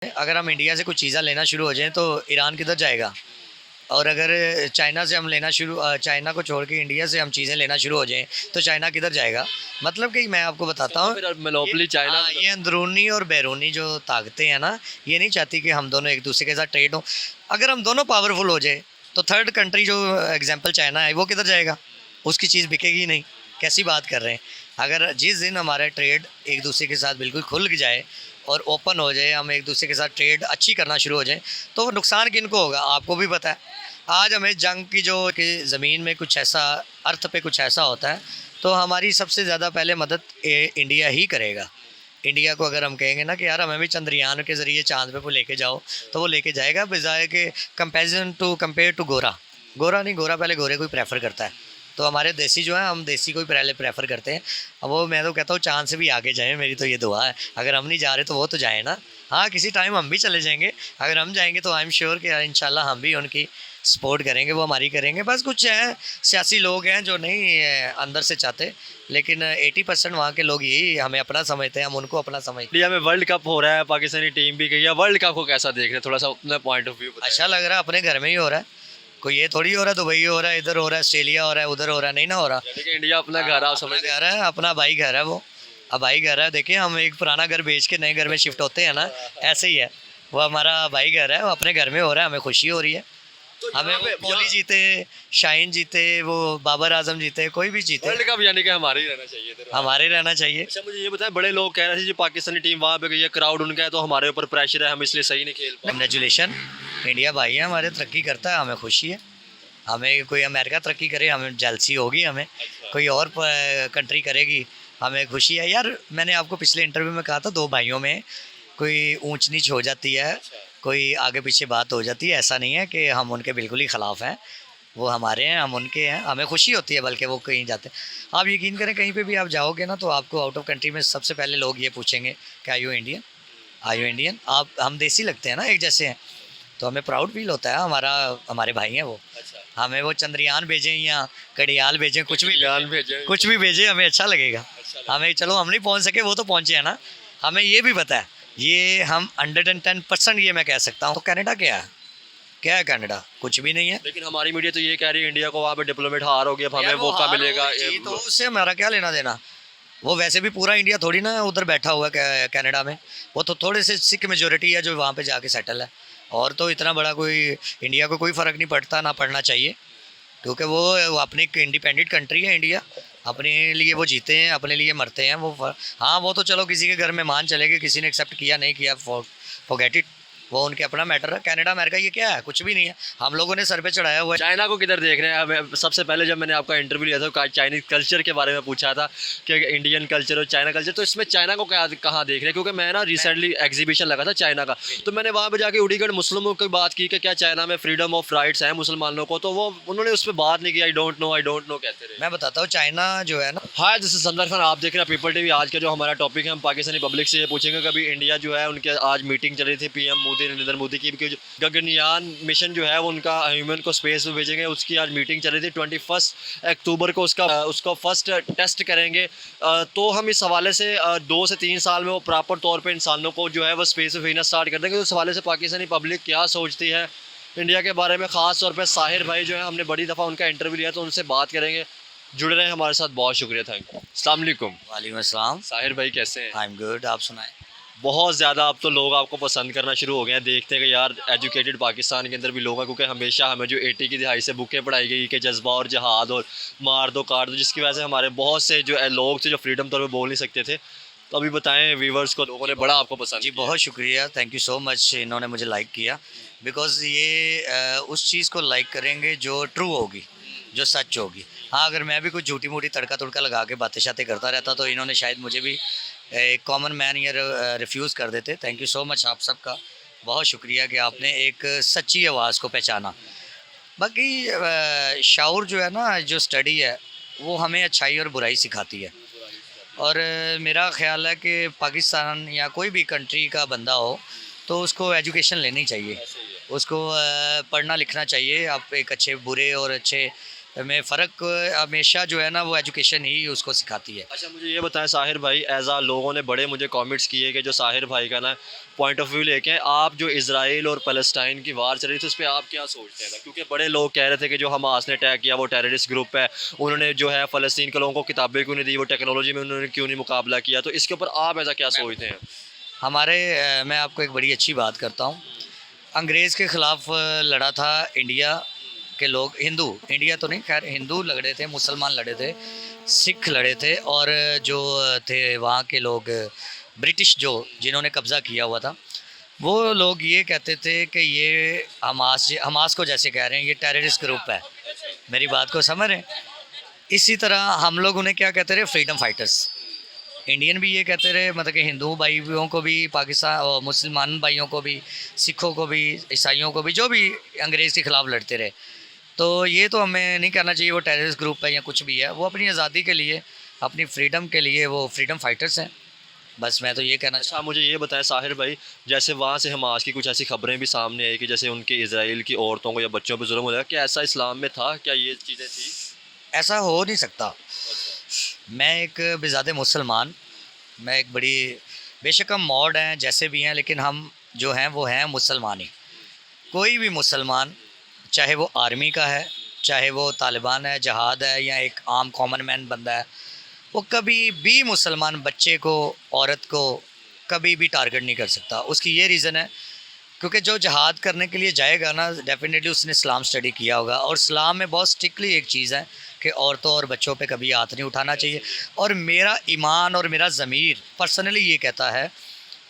अगर हम इंडिया से कुछ चीज़ें लेना शुरू हो जाएं तो ईरान किधर जाएगा। और अगर चाइना से हम चाइना को छोड़ के इंडिया से हम चीज़ें लेना शुरू हो जाएं तो चाइना किधर जाएगा। मतलब कि मैं आपको बताता हूँ, फिर मोनोपोली चाइना हाँ, ये अंदरूनी और बैरूनी जो ताकतें हैं ना, ये नहीं चाहती कि हम दोनों एक दूसरे के साथ ट्रेड हो। अगर हम दोनों पावरफुल हो जाए तो थर्ड कंट्री जो एग्जांपल चाइना है वो किधर जाएगा, उसकी चीज़ बिकेगी नहीं। कैसी बात कर रहे हैं। अगर जिस दिन हमारा ट्रेड एक दूसरे के साथ बिल्कुल खुल जाए और ओपन हो जाए, हम एक दूसरे के साथ ट्रेड अच्छी करना शुरू हो जाए, तो नुकसान किन को होगा आपको भी पता है। आज हमें जंग की जो कि ज़मीन में कुछ ऐसा, अर्थ पे कुछ ऐसा होता है, तो हमारी सबसे ज़्यादा पहले मदद इंडिया ही करेगा। इंडिया को अगर हम कहेंगे ना कि यार हमें भी चंद्रयान के ज़रिए चांद पे वो लेके जाओ, तो वो लेके जाएगा, बजाय के कंपेयर टू गोरा। गोरा नहीं, गोरा पहले गोरे को ही प्रेफर करता है। तो हमारे देसी जो है, हम देसी को ही पहले प्रेफर करते हैं। अब वो मैं तो कहता हूँ चांद से भी आगे जाएँ, मेरी तो ये दुआ है। अगर हम नहीं जा रहे तो वो तो जाए ना। हाँ, किसी टाइम हम भी चले जाएंगे। अगर हम जाएंगे तो आई एम श्योर कि इंशाल्लाह हम भी उनकी सपोर्ट करेंगे, वो हमारी करेंगे। बस कुछ हैं सियासी लोग हैं जो नहीं अंदर से चाहते, लेकिन 80% वहाँ के लोग यही हमें अपना समझते हैं, हम उनको अपना समझते हैं। इंडिया में वर्ल्ड कप हो रहा है, पाकिस्तानी टीम भी गई है, वर्ल्ड कप को कैसा देख रहे हैं, थोड़ा सा अपना पॉइंट ऑफ व्यू बताएं। अच्छा लग रहा है, अपने घर में ही हो रहा है। कोई ये थोड़ी हो रहा है दुबई हो रहा है, इधर हो रहा है, ऑस्ट्रेलिया हो रहा है, उधर हो रहा है, नहीं ना हो रहा। यानी कि इंडिया अपना घर आप अपना समझ घर है, अपना भाई घर है वो। अब भाई घर है, देखिए हम एक पुराना घर बेच के नए घर में शिफ्ट होते हैं ना, ऐसे ही है। वो हमारा भाई घर है, वो अपने घर में हो रहा है, हमें खुशी हो रही है। तो हमें यहाँ वो पे कोहली जीते, शाहीन जीते, वो बाबर आजम जीते, कोई भी जीते, वर्ल्ड कप यानी कि हमारे ही रहना चाहिए इधर। हमारे रहना चाहिए। अच्छा मुझे ये बताएं, बड़े लोग कह रहे थे जी पाकिस्तानी टीम वहाँ पे गई है, क्राउड उनका है तो हमारे ऊपर प्रेशर है, हम इसलिए सही नहीं खेल पाए। कंग्रेचुलेशन, इंडिया भाई है हमारे, तरक्की करता है, हमें खुशी है। हमें कोई अमेरिका तरक्की करे हमें जेलसी होगी, हमें कोई और कंट्री करेगी हमें खुशी है। यार मैंने आपको पिछले इंटरव्यू में कहा था, दो भाइयों में कोई ऊंच नीच हो जाती है, कोई आगे पीछे बात हो जाती है, ऐसा नहीं है कि हम उनके बिल्कुल ही ख़िलाफ़ हैं। वो हमारे हैं, हम उनके हैं, हमें खुशी होती है बल्कि वो कहीं जाते हैं। आप यकीन करें, कहीं पे भी आप जाओगे ना तो आपको आउट ऑफ कंट्री में सबसे पहले लोग ये पूछेंगे कि are you Indian, are you Indian. आप, हम देसी लगते हैं ना, एक जैसे हैं, तो हमें प्राउड फील होता है। हमारे भाई हैं वो। हमें वो चंद्रयान भेजें या कड़ियाल भेजें, कुछ भी भेजें, हमें अच्छा लगेगा। हमें चलो हम नहीं पहुंच सके, वो तो पहुंचे हैं ना। हमें ये भी पता है, ये हम 110% ये मैं कह सकता हूँ। तो कनाडा क्या है कनाडा, कुछ भी नहीं है। लेकिन हमारी मीडिया तो ये कह रही है इंडिया को वहाँ पे डिप्लोमेट हार हो गया, अब हमें मौका मिलेगा। तो उससे हमारा क्या लेना देना। वो वैसे भी पूरा इंडिया थोड़ी ना उधर बैठा हुआ है कनाडा में। वो तो थोड़े से सिख मेजोरिटी है जो वहाँ पे जाके सेटल है। और तो इतना बड़ा कोई इंडिया को कोई फ़र्क नहीं पड़ता, ना पड़ना चाहिए, क्योंकि वो अपनी एक इंडिपेंडेंट कंट्री है इंडिया। अपने लिए वो जीते हैं, अपने लिए मरते हैं वो। हाँ, वो तो चलो किसी के घर में मान चलेगी, किसी ने एक्सेप्ट किया नहीं किया, फॉरगेट इट, वो उनके अपना मैटर है। कनाडा अमेरिका ये क्या है, कुछ भी नहीं है। हम लोगों ने सर पे चढ़ाया हुआ है। चाइना को किधर देख रहे हैं। हमें सबसे पहले जब मैंने आपका इंटरव्यू लिया था चाइनीज कल्चर के बारे में पूछा था कि इंडियन कल्चर और चाइना कल्चर, तो इसमें चाइना को क्या कहाँ देख रहे हैं, क्योंकि मैं ना रिसेंटली एग्जीबिशन लगा था चाइना का, तो मैंने वहाँ पे जाके उड़ीगढ़ मुस्लिमों की बात की कि क्या चाइना में फ्रीडम ऑफ राइट्स है मुसलमानों को, तो वो उन्होंने उस पर बात नहीं की। आई डोंट नो कहते रहे। मैं बताता हूँ, चाइना जो है ना। हाँ, जैसे संदर खान, आप देख रहे हैं पीपल टीवी। आज का जो हमारा टॉपिक है, हम पाकिस्तानी पब्लिक से ये पूछेंगे, कभी इंडिया जो है उनके आज मीटिंग चल रही थी पीएम मोदी, नरेंद्र मोदी की, गगनयान मिशन जो है वो उनका ह्यूमन को स्पेस में भेजेंगे, उसकी आज मीटिंग चल रही थी। 21 अक्टूबर को उसका फर्स्ट टेस्ट करेंगे। तो हम इस हवाले से 2 से 3 साल में वो प्रॉपर तौर पे इंसानों को जो है वो स्पेस में भेजना स्टार्ट कर देंगे। तो इस हवाले से पाकिस्तानी पब्लिक क्या सोचती है इंडिया के बारे में, ख़ास तौर पर साहिर भाई जो है, हमने बड़ी दफ़ा उनका इंटरव्यू लिया, तो उनसे बात करेंगे। जुड़े रहे हमारे साथ, बहुत शुक्रिया, थैंक यू। अस्सलाम वालेकुम। वालेकुम अस्सलाम। साहिर भाई कैसे हैं? आई एम गुड, आप सुनाएं। बहुत ज़्यादा अब तो लोग आपको पसंद करना शुरू हो गए हैं, देखते हैं कि यार एजुकेटेड पाकिस्तान के अंदर भी लोग हैं, क्योंकि हमेशा हमें जो 80 की दिहाई से बुकें पढ़ाई गई कि जज्बा और जहाद और मार दो काट दो, जिसकी वजह से हमारे बहुत से जो लोग थे जो फ्रीडम तौर पर बोल नहीं सकते थे। तो अभी बताएं व्यूवर्स को, लोगों ने बड़ा आपको पसंद जी किया। बहुत शुक्रिया, थैंक यू सो मच, इन्होंने मुझे लाइक किया। बिकॉज़ ये उस चीज़ को लाइक करेंगे जो ट्रू होगी, जो सच होगी। हाँ, अगर मैं भी कुछ झूठी मूठी तड़का तुड़का लगा के बातें शातें करता रहता तो इन्होंने शायद मुझे भी एक कॉमन मैन ये रिफ्यूज़ कर देते। थैंक यू सो मच आप सबका, बहुत शुक्रिया कि आपने एक सच्ची आवाज़ को पहचाना। बाकी शाऊर जो है ना, जो स्टडी है वो हमें अच्छाई और बुराई सिखाती है। और मेरा ख़्याल है कि पाकिस्तान या कोई भी कंट्री का बंदा हो तो उसको एजुकेशन लेनी चाहिए, उसको पढ़ना लिखना चाहिए। आप एक अच्छे बुरे और अच्छे में फ़र्क हमेशा जो है ना वो एजुकेशन ही उसको सिखाती है। अच्छा मुझे ये बताएं साहिर भाई, एज आ लोगों ने बड़े मुझे कमेंट्स किए कि जो साहिर भाई का ना पॉइंट ऑफ व्यू लेके आप जो इसराइल और फ़लस्तीन की वार चल रही थी उस पर आप क्या सोचते हैं? क्योंकि बड़े लोग कह रहे थे कि जो हमास ने अटैक किया वो टेररिस्ट ग्रुप है, उन्होंने जो है फ़लस्तीन के लोगों को किताबें क्यों नहीं दी, वो टेक्नोलॉजी में उन्होंने क्यों नहीं मुकाबला किया, तो इसके ऊपर आप ऐसा क्या सोचते हैं? मैं आपको एक बड़ी अच्छी बात करता हूँ। अंग्रेज़ के ख़िलाफ़ लड़ा था इंडिया के लोग, हिंदू, इंडिया तो नहीं खैर, हिंदू लड़े थे, मुसलमान लड़े थे, सिख लड़े थे, और जो थे वहाँ के लोग ब्रिटिश जो जिन्होंने कब्ज़ा किया हुआ था, वो लोग ये कहते थे कि ये हमास को जैसे कह रहे हैं ये टेररिस्ट ग्रुप है। मेरी बात को समझ रहे हैं? इसी तरह हम लोग उन्हें क्या कहते रहे, फ्रीडम फाइटर्स। इंडियन भी ये कहते रहे, मतलब कि हिंदू भाइयों को भी, पाकिस्तान और मुसलमान भाइयों को भी, सिखों को भी, ईसाइयों को भी, जो भी अंग्रेज़ के ख़िलाफ़ लड़ते रहे। तो ये तो हमें नहीं करना चाहिए वो टेररिस्ट ग्रुप है या कुछ भी है, वो अपनी आज़ादी के लिए, अपनी फ्रीडम के लिए वो फ्रीडम फाइटर्स हैं। बस मैं तो ये कहना अच्छा मुझे ये बताएं साहिर भाई, जैसे वहाँ से हमास की कुछ ऐसी खबरें भी सामने आई कि जैसे उनके इसराइल की औरतों को या बच्चों पर जुल्म हो रहा है, क्या ऐसा इस्लाम में था? क्या ये चीज़ें थी? ऐसा हो नहीं सकता। मैं एक बेज़ाते मुसलमान, मैं एक बड़ी, बेशक हम मॉड हैं जैसे भी हैं, लेकिन हम जो हैं वो हैं मुसलमान ही। कोई भी मुसलमान, चाहे वो आर्मी का है, चाहे वो तालिबान है, जहाद है, या एक आम कॉमन मैन बंदा है, वो कभी भी मुसलमान बच्चे को, औरत को कभी भी टारगेट नहीं कर सकता। उसकी ये रीज़न है क्योंकि जो जहाद करने के लिए जाएगा ना, डेफिनेटली उसने इस्लाम स्टडी किया होगा, और इस्लाम में बहुत स्ट्रिक्टली एक चीज़ है कि औरतों और बच्चों पे कभी हाथ नहीं उठाना चाहिए। और मेरा ईमान और मेरा ज़मीर पर्सनली ये कहता है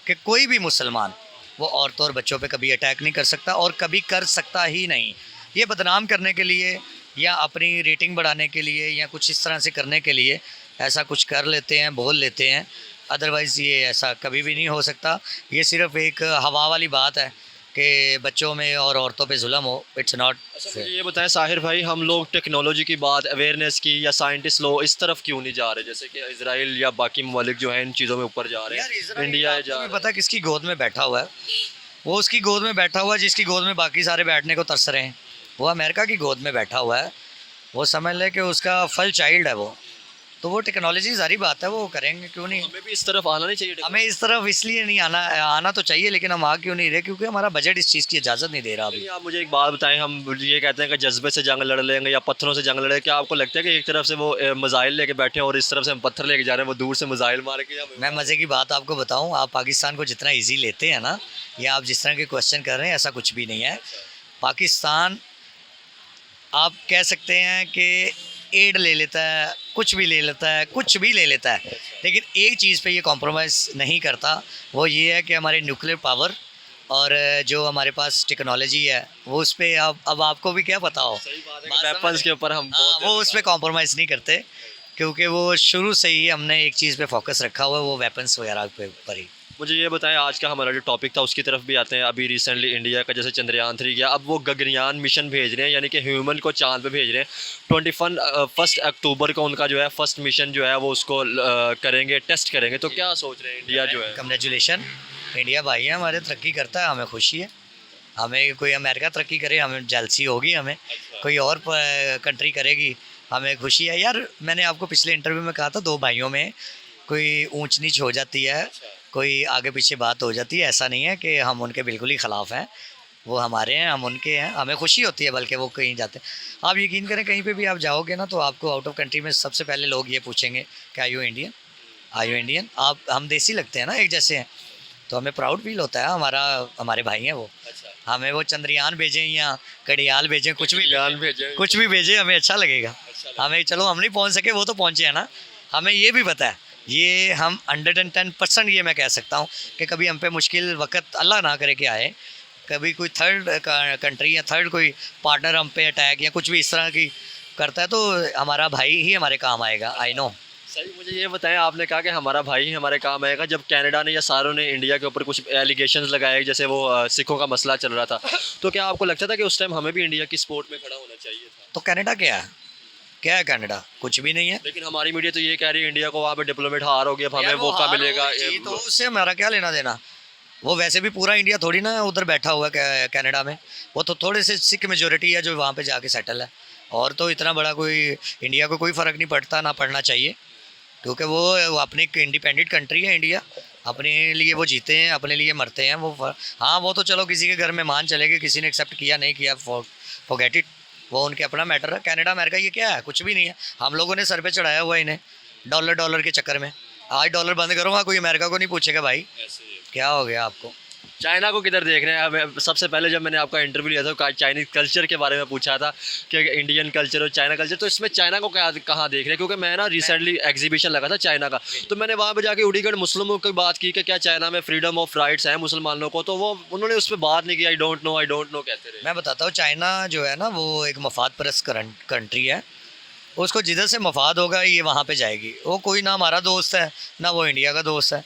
कि कोई भी मुसलमान वो औरतों और बच्चों पे कभी अटैक नहीं कर सकता, और कभी कर सकता ही नहीं। ये बदनाम करने के लिए या अपनी रेटिंग बढ़ाने के लिए या कुछ इस तरह से करने के लिए ऐसा कुछ कर लेते हैं, बोल लेते हैं, अदरवाइज़ ये ऐसा कभी भी नहीं हो सकता। ये सिर्फ़ एक हवा वाली बात है कि बच्चों में और औरतों पे जुल्म हो, इट्स नॉट अच्छा फेयर। मुझे ये बताएं साहिर भाई, हम लोग टेक्नोलॉजी की बात, अवेयरनेस की, या साइंटिस्ट लोग इस तरफ क्यों नहीं जा रहे, जैसे कि इसराइल या बाकी ममालिक जो हैं इन चीज़ों में ऊपर जा रहे हैं, इंडिया जा आपको भी रहा पता है किसकी गोद में बैठा हुआ है? वो उसकी गोद में बैठा हुआ है जिसकी गोद में बाकी सारे बैठने को तरस रहे हैं। वो अमेरिका की गोद में बैठा हुआ है, वो समझ ले कि उसका फल चाइल्ड है वो। तो वो टेक्नोलॉजी सारी बात है, वो करेंगे क्यों है? नहीं। हमें भी इस तरफ आना नहीं चाहिए हमें इस तरफ इसलिए नहीं आना, आना तो चाहिए, लेकिन हम आ क्यों नहीं रहे? क्योंकि हमारा बजट इस चीज़ की इजाज़त नहीं दे रहा अभी। नहीं, आप मुझे एक बात बताएं, हम ये कहते हैं कि जज्बे से जंग लड़ लेंगे या पत्थरों से जंग लड़े, क्या आपको लगता है कि एक तरफ से वो मिसाइल लेके बैठे हैं और इस तरफ से हम पत्थर लेके जा रहे हैं, वो दूर से मिसाइल मार के मैं मज़े की बात आपको बताऊं, आप पाकिस्तान को जितना इजी लेते हैं ना, या आप जिस तरह के क्वेश्चन कर रहे हैं, ऐसा कुछ भी नहीं है। पाकिस्तान, आप कह सकते हैं कि एड ले लेता है, कुछ भी ले लेता है, कुछ भी ले लेता है, लेकिन एक चीज़ पे ये कॉम्प्रोमाइज़ नहीं करता, वो ये है कि हमारे न्यूक्लियर पावर और जो हमारे पास टेक्नोलॉजी है वो उस पे, अब आपको भी क्या पता हो, सही बात है बात कि समझ वेपन्स रहे? के ऊपर हम हाँ, बहुत वो उस पे कॉम्प्रोमाइज़ नहीं करते, क्योंकि वो शुरू से ही हमने एक चीज़ पे फोकस रखा हुआ है, वो वेपन्स वगैरह पे ऊपर ही। मुझे ये बताएं, आज का हमारा जो टॉपिक था उसकी तरफ भी आते हैं। अभी रिसेंटली इंडिया का जैसे चंद्रयान-3 गया, अब वो गगनयान मिशन भेज रहे हैं, यानी कि ह्यूमन को चांद पे भेज रहे हैं। 1 अक्टूबर को उनका जो है फर्स्ट मिशन जो है वो उसको करेंगे, टेस्ट करेंगे। तो क्या सोच रहे हैं इंडिया जो है? कंग्रेचुलेशन, इंडिया भाई है हमारे, तरक्की करता है, हमें खुशी है। हमें कोई अमेरिका तरक्की करे हमें जेलसी होगी, हमें कोई और कंट्री करेगी हमें खुशी है। यार मैंने आपको पिछले इंटरव्यू में कहा था, दो भाइयों में कोई ऊंच नीच हो जाती है, कोई आगे पीछे बात हो जाती है, ऐसा नहीं है कि हम उनके बिल्कुल ही ख़िलाफ़ हैं। वो हमारे हैं, हम उनके हैं, हमें खुशी होती है बल्कि वो कहीं जाते हैं। आप यकीन करें, कहीं पे भी आप जाओगे ना तो आपको आउट ऑफ कंट्री में सबसे पहले लोग ये पूछेंगे कि are you Indian, are you Indian. आप, हम देसी लगते हैं ना, एक जैसे हैं, तो हमें प्राउड फील होता है, हमारे भाई हैं वो। हमें वो चंद्रयान भेजें या कड़ियाल भेजें, कुछ भी भेजें, कुछ भी भेजें, हमें अच्छा लगेगा। हमें, चलो हम नहीं पहुंच सके, वो तो पहुंचे हैं ना। हमें ये भी पता है, ये हम 110% ये मैं कह सकता हूँ कि कभी हम पे मुश्किल वक्त अल्लाह ना करे कि आए, कभी कोई थर्ड कंट्री या थर्ड कोई पार्टनर हम पे अटैक या कुछ भी इस तरह की करता है, तो हमारा भाई ही हमारे काम आएगा। I know. सही। मुझे ये बताएं, आपने कहा कि हमारा भाई ही हमारे काम आएगा, जब कनाडा ने या सारों ने इंडिया के ऊपर कुछ एलिगेशंस लगाए, जैसे वो सिखों का मसला चल रहा था, तो क्या आपको लगता था कि उस टाइम हमें भी इंडिया की सपोर्ट में खड़ा होना चाहिए था? तो कनाडा क्या है, क्या है कनाडा? कुछ भी नहीं है। लेकिन हमारी मीडिया तो ये कह रही है इंडिया को वहाँ पे डिप्लोमेट हार हो गया, अब हमें यार वो मौका हार मिलेगा। होनी चाहिए, तो उससे हमारा क्या लेना देना? वो वैसे भी पूरा इंडिया थोड़ी ना उधर बैठा हुआ है कनाडा में, वो तो थोड़े से सिख मेजोरिटी है जो वहाँ पे जाके सेटल है। और तो इतना बड़ा कोई इंडिया को कोई फ़र्क नहीं पड़ता, ना पड़ना चाहिए, क्योंकि वो अपनी एक इंडिपेंडेंट कंट्री है इंडिया। अपने लिए वो जीते हैं, अपने लिए मरते हैं वो। हाँ, वो तो चलो किसी के घर में मान चले गए, किसी ने एक्सेप्ट किया नहीं किया, फॉरगेट इट, वो उनके अपना मैटर है। कनाडा अमेरिका ये क्या है, कुछ भी नहीं है। हम लोगों ने सर पे चढ़ाया हुआ है इन्हें, डॉलर डॉलर के चक्कर में। आज डॉलर बंद करूँगा, कोई अमेरिका को नहीं पूछेगा भाई क्या हो गया आपको। चाइना को किधर देख रहे हैं? हमें सबसे पहले जब मैंने आपका इंटरव्यू लिया था चाइनीज़ कल्चर के बारे में पूछा था कि इंडियन कल्चर और चाइना कल्चर, तो इसमें चाइना को कहाँ देख रहे हैं? क्योंकि मैं ना रिसेंटली एग्जीबिशन लगा था चाइना का, तो मैंने वहाँ पे जाके उड़ीगढ़ मुस्लिमों की बात की कि क्या चाइना में फ्रीडम ऑफ राइट्स हैं मुसलमानों को, तो वो उन्होंने उस पर बात नहीं की। आई डोंट नो कहते रहे। मैं बताता हूँ, चाइना जो है ना वो एक मफाद परस्त कंट्री है। उसको जिधर से मफाद होगा ये वहाँ पे जाएगी। वो कोई ना हमारा दोस्त है ना वो इंडिया का दोस्त है।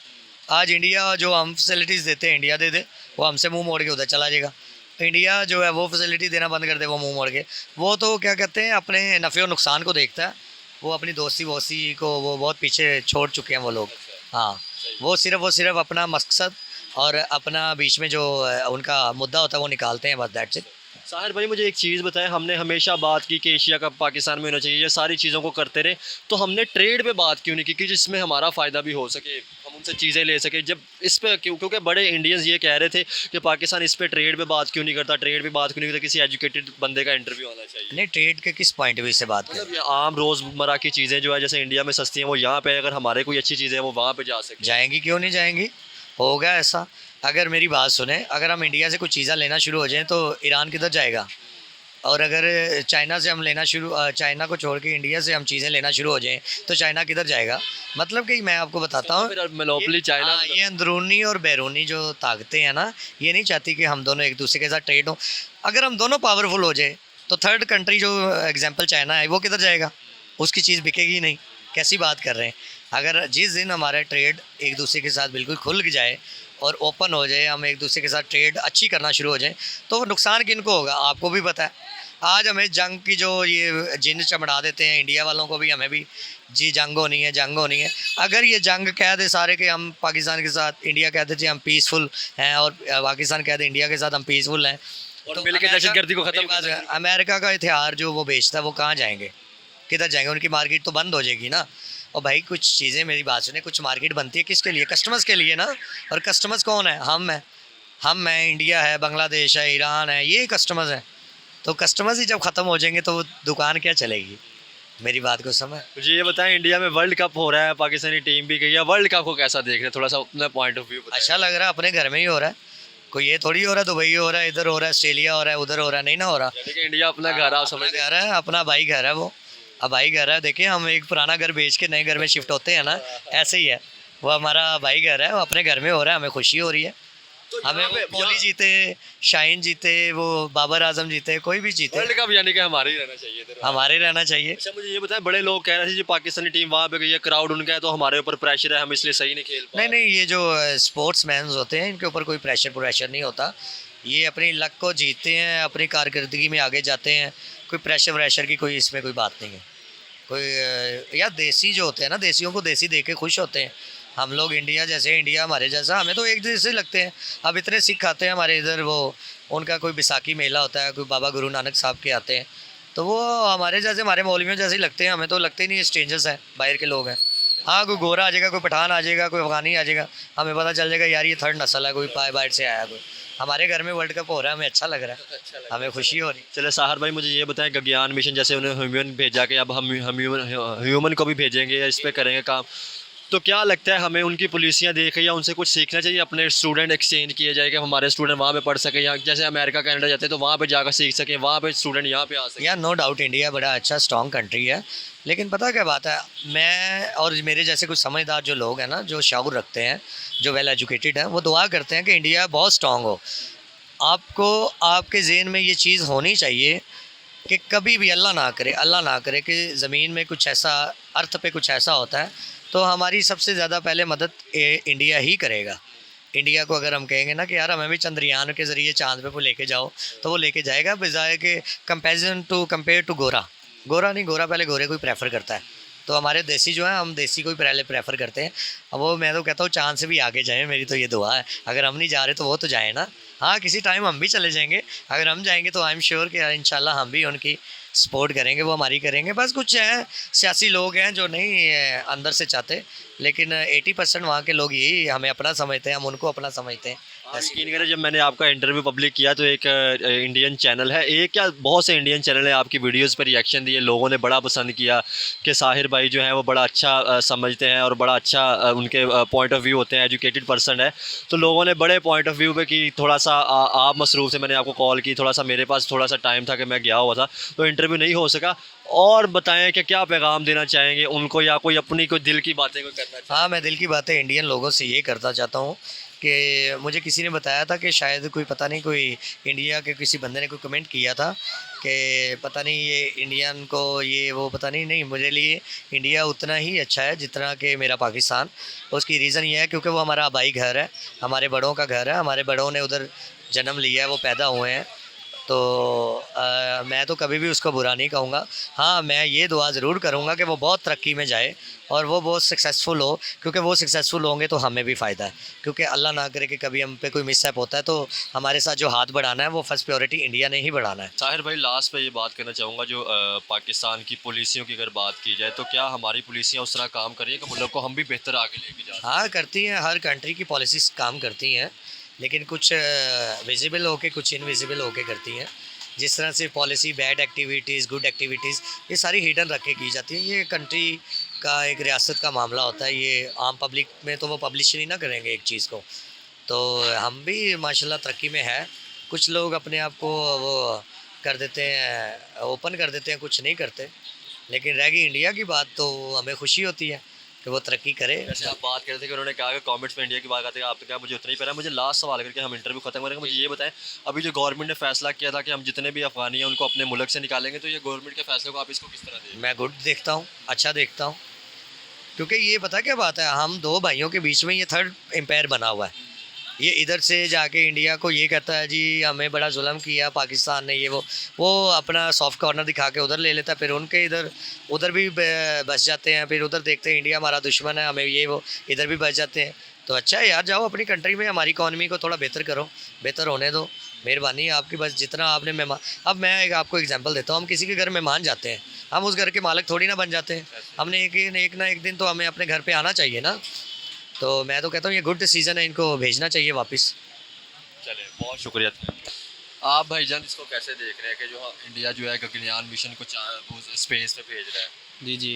आज इंडिया जो हम फैसिलिटीज़ देते हैं, इंडिया दे दे, वो हमसे मुंह मोड़ के उधर चला जाएगा। इंडिया जो है वो फैसिलिटी देना बंद कर दे, वो मुंह मोड़ के, वो तो क्या कहते हैं अपने नफ़े और नुकसान को देखता है। वो अपनी दोस्ती वोस्ती को वो बहुत पीछे छोड़ चुके हैं वो लोग। हाँ, वो सिर्फ अपना मकसद और अपना बीच में जो उनका मुद्दा होता है वो निकालते हैं, बस दैट्स इट। साहिर भाई मुझे एक चीज़ बताएं, हमने हमेशा बात की कि एशिया कप पाकिस्तान में होना चाहिए, ये सारी चीज़ों को करते रहे, तो हमने ट्रेड पे बात क्यों नहीं की कि जिसमें हमारा फ़ायदा भी हो सके, हम उनसे चीज़ें ले सके। जब इस पे क्योंकि बड़े इंडियंस ये कह रहे थे कि पाकिस्तान इस पे ट्रेड पे बात क्यों नहीं करता, ट्रेड पे बात क्यों नहीं करता, किसी एजुकेटेड बंदे का इंटरव्यू आना चाहिए। नहीं, ट्रेड के किस पॉइंट ऑफ व्यू से बात करें? मतलब ये आम रोज़मर्रा की चीज़ें जो है जैसे इंडिया में सस्ती हैं वो यहाँ पे, अगर हमारे कोई अच्छी चीज़ें हैं वो वहाँ पे जा सके। जाएंगी, क्यों नहीं जाएंगी, होगा ऐसा। अगर मेरी बात सुने, अगर हम इंडिया से कुछ चीज़ें लेना शुरू हो जाएं तो ईरान किधर जाएगा? और अगर चाइना से हम चाइना को छोड़ के इंडिया से हम चीज़ें लेना शुरू हो जाएं तो चाइना किधर जाएगा? मतलब कि मैं आपको बताता हूँ, फिर मोनोपोली चाइना। ये अंदरूनी और बैरूनी जो ताकतें हैं ना, ये नहीं चाहती कि हम दोनों एक दूसरे के साथ ट्रेड हो। अगर हम दोनों पावरफुल हो जाए तो थर्ड कंट्री जो एग्जांपल चाइना है, वो किधर जाएगा? उसकी चीज़ बिकेगी नहीं। कैसी बात कर रहे हैं? अगर जिस दिन हमारा ट्रेड एक दूसरे के साथ बिल्कुल खुल जाए और ओपन हो जाए, हम एक दूसरे के साथ ट्रेड अच्छी करना शुरू हो जाए, तो नुकसान किनको होगा? आपको भी पता है। आज हमें जंग की जो ये जिन चमड़ा देते हैं इंडिया वालों को भी, हमें भी, जी जंग होनी है। अगर ये जंग कह दे सारे कि हम पाकिस्तान के साथ, इंडिया कहते जी हम पीसफुल हैं और पाकिस्तान कहते इंडिया के साथ हम पीसफुल हैं, और मिलकर दहशतगर्दी को खत्म कर अमेरिका का हथियार जो वो बेचता है वो कहाँ जाएंगे, किधर जाएंगे? उनकी मार्केट तो बंद हो जाएगी ना। और भाई कुछ चीज़ें, मेरी बात सुने, कुछ मार्केट बनती है किसके लिए? कस्टमर्स के लिए ना। और कस्टमर्स कौन है? हम हैं, इंडिया है, बांग्लादेश है, ईरान है, ये कस्टमर्स हैं। तो कस्टमर्स ही जब ख़त्म हो जाएंगे तो दुकान क्या चलेगी? मेरी बात को समझ। मुझे ये बताएं, इंडिया में वर्ल्ड कप हो रहा है, पाकिस्तानी टीम भी गई है, वर्ल्ड कप को कैसा देख रहे हैं? थोड़ा सा अपना पॉइंट ऑफ व्यू बताएं। अच्छा लग रहा है, अपने घर में ही हो रहा है, कोई ये थोड़ी हो रहा है दुबई हो रहा है, इधर हो रहा है, ऑस्ट्रेलिया हो रहा है, उधर हो रहा है, नहीं ना हो रहा। यानी कि इंडिया अपना घर, आप समझ घर है, अपना भाई घर है वो। अब भाई घर है, देखिए हम एक पुराना घर बेच के नए घर में शिफ्ट होते हैं ना, ऐसे ही है। वो हमारा भाई घर है, वो अपने घर में हो रहा है, हमें खुशी हो रही है। हमें कोहली जीते, शाहीन जीते, वो बाबर आजम जीते, कोई भी जीते, वर्ल्ड कप यानी कि हमारे ही रहना चाहिए इधर। हमारे रहना चाहिए। अच्छा मुझे ये बताएं, बड़े लोग कह रहे थे जी पाकिस्तानी टीम वहाँ पे गई है, क्राउड उनका है, तो हमारे ऊपर प्रेशर है, हम इसलिए सही नहीं खेल पा रहे। नहीं, ये जो स्पोर्ट्स मैन होते हैं इनके ऊपर कोई प्रेशर नहीं होता। ये अपनी लक को जीतते हैं, अपनी कारकर्दगी में आगे जाते हैं। कोई प्रेशर की कोई इसमें कोई बात नहीं है। कोई यार देसी जो होते हैं ना, देसियों को देसी देख के खुश होते हैं। हम लोग इंडिया हमारे जैसा, हमें तो एक जैसे लगते हैं। अब इतने सिख आते हैं हमारे इधर, वो उनका कोई बैसाखी मेला होता है, कोई बाबा गुरु नानक साहब के आते हैं, तो वो हमारे जैसे, हमारे मौलवियों जैसे ही लगते हैं। हमें तो लगते ही नहीं स्ट्रेंजर्स हैं, बाहर के लोग हैं। हाँ, कोई गोरा आ जाएगा, कोई पठान आ जाएगा, कोई अफगानी आ जाएगा, हमें पता चल जाएगा यार ये थर्ड नस्ल है, कोई बाहर से आया कोई। हमारे घर में वर्ल्ड कप हो रहा है, हमें अच्छा लग रहा है, हमें खुशी हो रही है। चले साहर भाई मुझे ये बताएं, गगनयान मिशन जैसे उन्हें ह्यूमन भेजा के अब हम ह्यूमन को भी भेजेंगे या इस पर करेंगे काम, तो क्या लगता है हमें उनकी पॉलिसियाँ देख या उनसे कुछ सीखना चाहिए? अपने स्टूडेंट एक्सचेंज किए जाए कि हमारे स्टूडेंट वहाँ पे पढ़ सके, या जैसे अमेरिका कनाडा जाते हैं तो वहाँ पे जाकर सीख सकें, वहाँ पे स्टूडेंट यहाँ पे आ सके। यार नो डाउट इंडिया बड़ा अच्छा स्ट्रॉन्ग कंट्री है, लेकिन पता क्या बात है, मैं और मेरे जैसे कुछ समझदार जो लोग हैं ना, जो शऊर रखते हैं, जो वेल एजुकेटेड हैं, वो दुआ करते हैं कि इंडिया बहुत स्ट्रॉन्ग हो। आपको आपके ज़हन में ये चीज़ होनी चाहिए कि कभी भी अल्लाह ना करे कि ज़मीन में कुछ ऐसा, अर्थ पे कुछ ऐसा होता है तो हमारी सबसे ज़्यादा पहले मदद इंडिया ही करेगा। इंडिया को अगर हम कहेंगे ना कि यार हमें भी चंद्रयान के ज़रिए चांद पे वो लेके जाओ, तो वो लेके जाएगा, बजाय के कंपेयर टू गोरा नहीं, गोरा पहले गोरे को ही प्रेफर करता है। तो हमारे देसी जो है, हम देसी को ही पहले प्रेफर करते हैं। अब वो मैं तो कहता हूँ चांद से भी आगे जाएँ, मेरी तो ये दुआ है। अगर हम नहीं जा रहे तो वो तो जाए ना। हाँ, किसी टाइम हम भी चले जाएंगे। अगर हम जाएंगे तो आई एम श्योर कि इंशाल्लाह हम भी उनकी सपोर्ट करेंगे वो हमारी करेंगे। बस कुछ हैं सियासी लोग हैं जो नहीं अंदर से चाहते, लेकिन 80% वहाँ के लोग यही हमें अपना समझते हैं, हम उनको अपना समझते हैं। यकीन करें, जब मैंने आपका इंटरव्यू पब्लिक किया तो एक इंडियन चैनल है, एक क्या बहुत से इंडियन चैनल है, आपकी वीडियोस पर रिएक्शन दिए, लोगों ने बड़ा पसंद किया कि साहिर भाई जो है वो बड़ा अच्छा समझते हैं और बड़ा अच्छा उनके पॉइंट ऑफ व्यू होते हैं, एजुकेटेड पर्सन है। तो लोगों ने बड़े पॉइंट ऑफ व्यू पे कि थोड़ा सा आप मसरूफ़ थे, मैंने आपको कॉल की, थोड़ा सा मेरे पास थोड़ा सा टाइम था कि मैं गया हुआ था तो इंटरव्यू नहीं हो सका। और बताएं कि क्या पैगाम देना चाहेंगे उनको, या कोई अपनी कोई दिल की बातें कोई करना चाहें? हाँ, मैं दिल की बातें इंडियन लोगों से ये करता चाहता हूँ कि मुझे किसी ने बताया था कि शायद कोई पता नहीं कोई इंडिया के किसी बंदे ने कोई कमेंट किया था कि पता नहीं ये इंडियन को ये वो पता नहीं मुझे लिए इंडिया उतना ही अच्छा है जितना कि मेरा पाकिस्तान। उसकी रीज़न ये है क्योंकि वो हमारा आबाई घर है, हमारे बड़ों का घर है, हमारे बड़ों ने उधर जन्म लिया है, वो पैदा हुए हैं। तो मैं तो कभी भी उसको बुरा नहीं कहूँगा। हाँ, मैं ये दुआ ज़रूर करूँगा कि वो बहुत तरक्की में जाए और वो बहुत सक्सेसफुल हो, क्योंकि वो सक्सेसफुल होंगे तो हमें भी फ़ायदा है। क्योंकि अल्लाह ना करे कि कभी हम पे कोई मिसहैप होता है तो हमारे साथ जो हाथ बढ़ाना है वो फर्स्ट प्रायोरिटी इंडिया ने ही बढ़ाना है। साहिर भाई, लास्ट पे ये बात करना चाहूँगा, जो पाकिस्तान की पुलिसियों की अगर बात की जाए तो क्या हमारी पुलिसियाँ उस तरह काम कर रही है कि मुल्क को हम भी बेहतर आगे लेके जा रहे हैं? हाँ, करती हैं, हर कंट्री की पॉलिसीज़ काम करती हैं, लेकिन कुछ विजिबल होके कुछ इनविजिबल होके करती हैं। जिस तरह से policy bad activities good activities ये सारी हिडन रख के की जाती है। ये कंट्री का एक रियासत का मामला होता है, ये आम पब्लिक में तो वो पब्लिश नहीं ना करेंगे एक चीज़ को। तो हम भी माशाल्लाह तरक्की में है। कुछ लोग अपने आप को वो कर देते हैं, ओपन कर देते हैं, कुछ नहीं करते। लेकिन रह गई इंडिया की बात तो हमें खुशी होती है कि वो तरक्की करे। जैसे आप बात कर रहे थे कि उन्होंने कहा कि कमेंट्स में इंडिया की बात आते हैं, आपने कहा मुझे उतना ही पता है। मुझे लास्ट सवाल करके हम इंटरव्यू खत्म करेंगे, मुझे ये बताएं, अभी जो गवर्नमेंट ने फैसला किया था कि हम जितने भी अफगानी हैं उनको अपने मुल्क से निकालेंगे, तो ये गवर्नमेंट के फैसले को आप इसको किस तरह दें? मैं गुड देखता हूँ, अच्छा देखता हूँ, क्योंकि ये पता क्या बात है, हम दो भाइयों के बीच में ये थर्ड एम्पायर बना हुआ है। ये इधर से जाके इंडिया को ये कहता है जी हमें बड़ा जुल्म किया पाकिस्तान ने, ये वो अपना सॉफ्ट कॉर्नर दिखा के उधर ले लेता है, फिर उनके इधर उधर भी बस जाते हैं, फिर उधर देखते हैं इंडिया हमारा दुश्मन है, हमें ये वो इधर भी बस जाते हैं। तो अच्छा है यार, जाओ अपनी कंट्री में हमारी इकॉनमी को थोड़ा बेहतर करो, बेहतर होने दो, मेहरबानी है आपकी। बस जितना आपने मेहमान, अब मैं एक आपको एग्जांपल देता हूँ, हम किसी के घर मेहमान जाते हैं, हम उस घर के मालिक थोड़ी ना बन जाते हैं, हमने एक ना एक दिन तो हमें अपने घर पे आना चाहिए ना। तो मैं तो कहता हूँ ये गुड डिसीजन है, इनको भेजना चाहिए वापस। चले, बहुत शुक्रिया। आप भाईजान इसको कैसे देख रहे हैं कि जो इंडिया जो है गगनयान मिशन को स्पेस पे भेज रहा है? जी जी,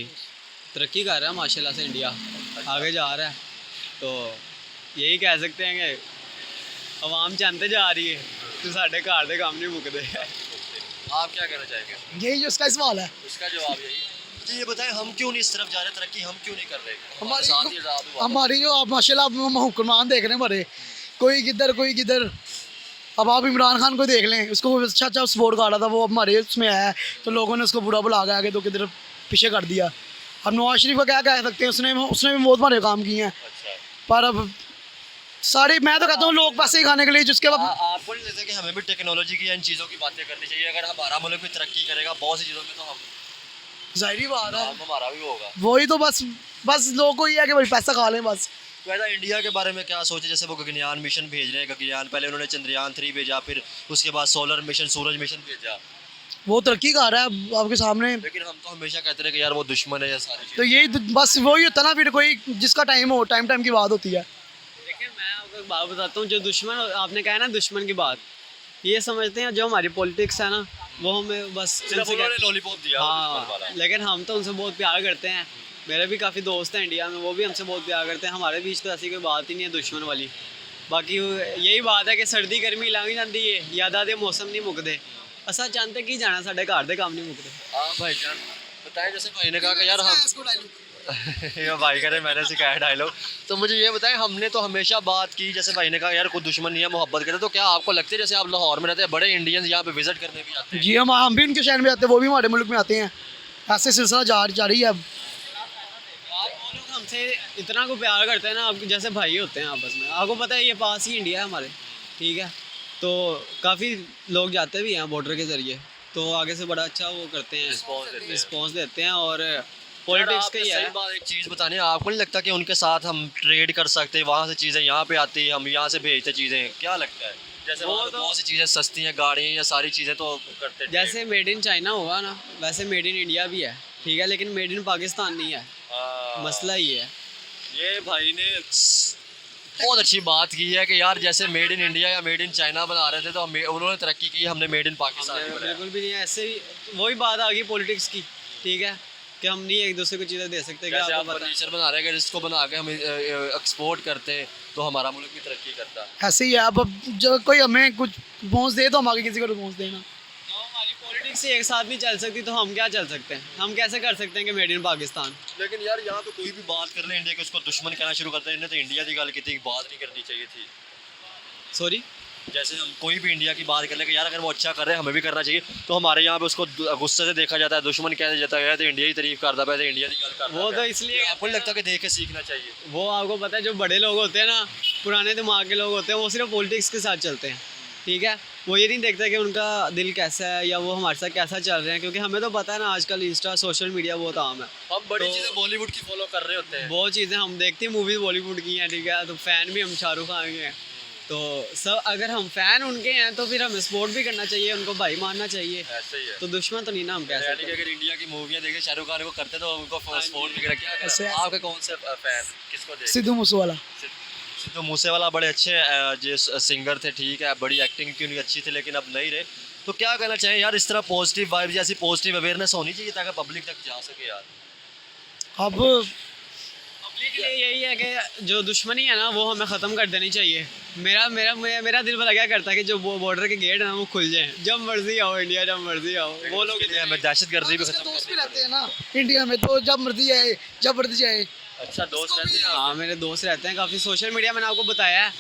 तरक्की कर रहा है माशाल्लाह से, इंडिया आगे जा रहा है। तो यही कह सकते हैं कि आवाम चाहते जा रही है तो साढ़े घर के काम नहीं मुकते। आप क्या कहना चाहेंगे? यही उसका सवाल है। उसका जवाब यही। तो ये बताएं, हम क्यों नहीं इस तरफ जा रहे, तरक्की हम क्यों नहीं कर रहे? हमारी जो आप माशाल्लाह आप हुक्मरान देख रहे हैं बड़े, कोई किधर कोई किधर। अब आप इमरान खान को देख लें, उसको अच्छा सपोर्ट कर रहा था, वो हमारे उसमें है तो लोगों ने उसको बुरा बुला के आगे तो किधर पीछे कर दिया। अब नवाज शरीफ का क्या कह सकते हैं, उसने भी बहुत हमारे काम किए हैं। पर अब सारे मैं तो कहता हूँ लोग पैसे खाने के लिए जिसके बाद आपको नहीं लगता कि हमें भी टेक्नोलॉजी की इन चीज़ों की बातें करनी चाहिए? अगर हमारा मुल्क भी तरक्की करेगा बहुत सी चीज़ों में तो हम जाहिर बात है हमारा भी होगा। वही तो बस लोगों को ये है कि भाई पैसा खा लें बस। तो ऐसा इंडिया के बारे में क्या सोचे? जैसे वो गगनयान मिशन भेज रहे हैं, गगनयान पहले उन्होंने चंद्रयान 3 भेजा, फिर उसके बाद सोलर मिशन सूरज मिशन भेजा, वो तरक्की कर रहा है आपके सामने। लेकिन हम तो हमेशा कहते रहे कि यार वो दुश्मन है या सारी तो यही बस वही होता ना, फिर कोई जिसका टाइम हो, टाइम की बात होती है। देखिए मैं आपको एक बात बताता हूँ, जो दुश्मन आपने कहा ना दुश्मन की बात, ये समझते हैं जो हमारी पॉलिटिक्स है ना वो हमें बस लॉलीपॉप दिया। हाँ, लेकिन हम तो उनसे बहुत प्यार करते हैं। मेरे भी काफ़ी दोस्त हैं इंडिया में, वो भी हमसे बहुत प्यार करते हैं। हमारे बीच तो ऐसी कोई बात ही नहीं है दुश्मन वाली। बाकी यही बात है कि सर्दी गर्मी लंघ जाती है, यादा दे मौसम नहीं मुकते। असा चाहते कि जाना साढ़े घर के काम नहीं मुकते। हाँ भाईजान बताएं, जैसे भाई ने कहा कि यार हम ये भाई कह रहे मैंने सिखाया डायलॉग, तो मुझे ये बताएं, हमने तो हमेशा बात की, जैसे भाई ने कहा यार कोई दुश्मन नहीं है, मोहब्बत करते, तो क्या आपको लगता है जैसे आप लाहौर में रहते हैं बड़े इंडियंस यहाँ पे विजिट करने भी आते हैं? जी हम भी उनके शहर में आते हैं, वो भी हमारे मुल्क में आते हैं, ऐसे सिलसिला जा रही है अब। वो लोग हमसे इतना को प्यार करते हैं ना, आप जैसे भाई होते हैं आपस में। आपको पता है ये पास ही इंडिया है हमारे, ठीक है, तो काफ़ी लोग जाते भी हैं बॉर्डर के ज़रिए, तो आगे से बड़ा अच्छा वो करते हैं, रिस्पॉन्स देते हैं। और पॉलिटिक्स का ही है। बात एक चीज़ बताने, आपको नहीं लगता कि उनके साथ हम ट्रेड कर सकते, वहाँ से चीज़ें यहाँ पे आती है, हम यहाँ से भेजते चीज़ें, क्या लगता है? जैसे वो वहाँ पे तो- बहुत सी चीज़ें सस्ती हैं, गाड़ियाँ या सारी चीज़ें तो करते हैं जैसे मेड इन चाइना होगा ना, वैसे मेड इन इंडिया भी है, ठीक है, लेकिन मेड इन पाकिस्तान नहीं है। मसला ये है। ये भाई ने बहुत अच्छी बात की है कि यार जैसे मेड इन इंडिया या मेड इन चाइना बना रहे थे तो उन्होंने तरक्की की, हमने मेड इन पाकिस्तान बनाया। बिल्कुल भी नहीं है, ऐसे ही वही बात आ गई पॉलिटिक्स की, ठीक है, कि हम नहीं एक दूसरे को चीज़ें दे सकते। जैसे क्या आप आपको पता है? फर्नीचर बना रहे हैं, अगर इसको बना के हम एक्सपोर्ट करते तो हमारा मुल्क भी तरक्की करता। ऐसे ही है। अब जो कोई हमें कुछ पहुँच दे तो हम आगे किसी को पहुँच देना। तो हमारी पॉलिटिक्स ही एक साथ नहीं चल सकती तो हम क्या चल सकते हैं? हम कैसे कर सकते हैं कि मेड इन पाकिस्तान? लेकिन यार यहाँ पे कोई भी बात कर ले इंडिया के उसको दुश्मन कहना शुरू करते हैं। इन्हें तो इंडिया की गल की थी, बात नहीं करनी चाहिए थी। सॉरी, जैसे हम कोई भी इंडिया की बात कर ले कि यार अगर वो अच्छा कर रहे हैं हमें भी करना चाहिए, तो हमारे यहाँ पे उसको गुस्से से देखा जाता है, दुश्मन कह जाता है, तो इंडिया की तारीफ करता है, तो इंडिया की गल करता वो है। तो इसलिए आपको नहीं लगता कि देख के सीखना चाहिए? वो आपको पता है जो बड़े लोग होते हैं ना, पुराने दिमाग के लोग होते हैं, वो सिर्फ पॉलिटिक्स के साथ चलते हैं, ठीक है। वो ये नहीं देखते कि उनका दिल कैसा है या वो हमारे साथ कैसा चल रहे हैं, क्योंकि हमें तो पता है ना आजकल इंस्टा सोशल मीडिया बहुत आम है। हम बड़ी तो- चीज़ें बॉलीवुड की फॉलो कर रहे होते हैं। बहुत चीज़ें हम देखते हैं, मूवीज़ बॉलीवुड की हैं, ठीक है, तो फ़ैन भी हम शाहरुख खान के हैं। तो सब अगर हम फ़ैन उनके हैं तो फिर हमें सपोर्ट भी करना चाहिए, उनको भाई मानना चाहिए। ऐसे ही है। तो दुश्मन तो नहीं ना हम कह यानी कि सकते। अगर इंडिया की मूवियाँ देखे शाहरुख खान को करते तो उनको सपोर्ट भी करें। क्या ऐसे- करें? आपके कौन से फैन किसको देख? सिद्धू मूसेवाला। सिद्धू मूसेवाला बड़े अच्छे जो सिंगर थे, ठीक है, बड़ी एक्टिंग की उनकी अच्छी थी, लेकिन अब नहीं रहे। तो क्या कहना चाहिए यार, इस तरह पॉजिटिव वाइब जैसी पॉजिटिव अवेयरनेस होनी चाहिए ताकि पब्लिक तक जा सके यार। अब पब्लिक के लिए यही है कि जो दुश्मनी है ना वो हमें ख़त्म कर देनी चाहिए। मेरा मेरा मेरा मेरा दिल भला क्या करता है कि जो बॉर्डर के गेट हैं वो खुल जाएं, जब मर्जी आओ इंडिया, जब मर्जी आओ। वो लोग इसके लिए हमें दहशतगर्दी भी उसके खत्म दोस्त भी करनी रहते हैं ना इंडिया में, तो जब मर्जी आए जब मर्जी आए। चाहिए। अच्छा दोस्त रहते हैं आप? हाँ, मेरे दोस्त रहते हैं काफ़ी, सोशल मीडिया मैंने आपको बताया है।